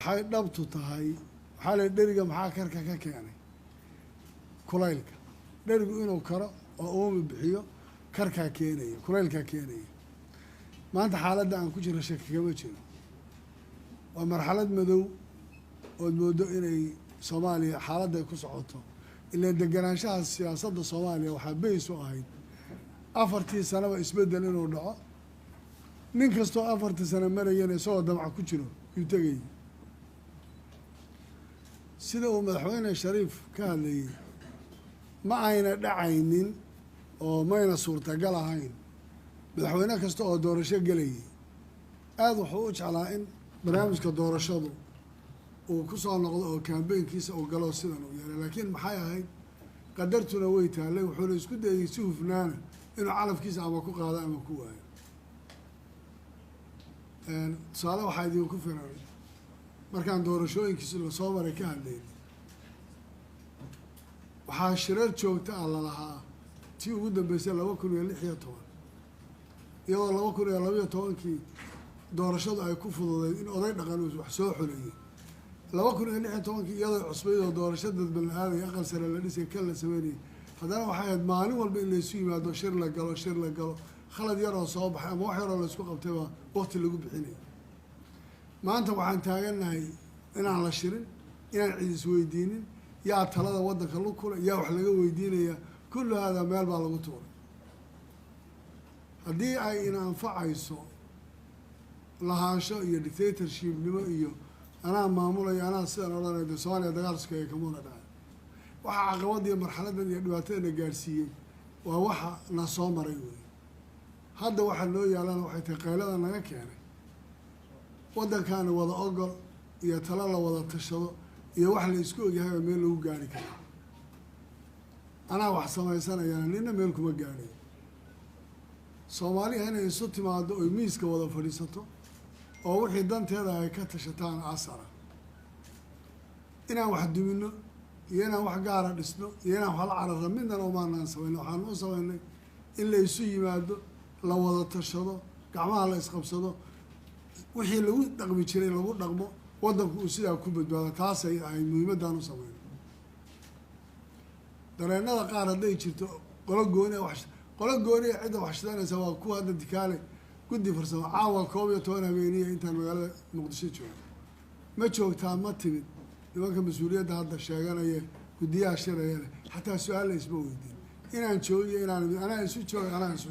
waxay dhabtu tahay waxaa la dheriga maxaa karka ka keenay kulaylka dherigu inuu karo oo uumi bixiyo karkaa keenaya kulaylkaa keenaya maanta xaaladda aan ku jiro shaki kama jiro waa marxalad madow ood moodo inay soomaaliya xaaladda ay ku socoto ilaa deganaanshaha siyaasadda soomaaliya waxaa beys u ahayd 4 sanaba isbeddel inuu dhaco nin kastoo 4 sano marayana isagoo damca ku jiro yuu tegayay sida uu madaxweyne shariif ka hadlayay ma ayna dhacaynin oo mayna suurtagal ahayn madaxweyne kasta oo doorasho gelayay aada wuxuu u jeclaa in barnaamijka doorashadu uu ku soo noqdo oo kambeynkiisa uu galo sidan uu yeelay laakiin maxay ahayd qadartuna way taallay wuxuuna isku dayay si hufnaana inuu calafkiisa ama ku qaado ama ku waayo tusaale waxaa idinku filan markaan doorashooyinkiisi lasoo maray ka hadlayna waxaa shirar joogta ah lalahaa tii ugu dambeysay 2016 iyadoo 2012 doorashadu ay ku fududeyd in oday dhaqan uu wax soo xoreeyay 2016 iyadoo cusbayd oo doorasho dadban la aaday aqal sare la dhisay kan la sameeyay haddana waxay ahayd maalin walba in la isu yimaado shir la galo khalad yar oo soo baxay ama wax yar oo la isku qabtay baa waqti lagu bixinay maanta waxaan taaganahay inaan la shirin inaan cid isweydiinin yaa talada waddanka lu kula yaa wax laga weydiinaya kullu hada meel baa lagu tuuray haddii ay ina anfacayso lahaansho iyo dictatorshipnimo iyo anaa maamulayo anaa sidan odhanayda soomaaliya dagaalska ee kamuna dhacay waxaa caqabad iyo marxaladan iyo dhibaatadana gaadhsiiyey waa waxa na soo maray wey hadda waxa loo yaalana waxay tahay qaylada naga keenay waddankaana wada ogol iyo talo la wada tashado iyo wax la isku ogyahay meel lagu gaari karo anaa wax samaysanayana nina meel kuma gaadhay soomaaliya inay isu timaado oy miiska wada fadhiisato oo wixii danteeda ay ka tashataan asara inaan wax dumino iyo inaan wax gaara dhisno iyo inaan wax la cararno midnana umaanaan samayno waxaan u samaynay in la isu yimaado la wada tashado gacmaha la isqabsado wixii lagu dhaqmi jiray lagu dhaqmo waddanku uu sidaa ku badbaado taasay ahayd muhiimaddaan u samayno dareennada qaar hadday jirto qolo gooni cidda wax shidanaysa waa kuwa hadda dikaale guddi farsamo caawa 11 habeeniya intaan magaalada muqdisho joogo ma joogtaa ma timid nimanka mas-uuliyadda hadda sheeganaya guddiyaha shiraya leh xataa su-aal la isma weydiin inaan joogiyo inaan anaa isu jooga anaa isu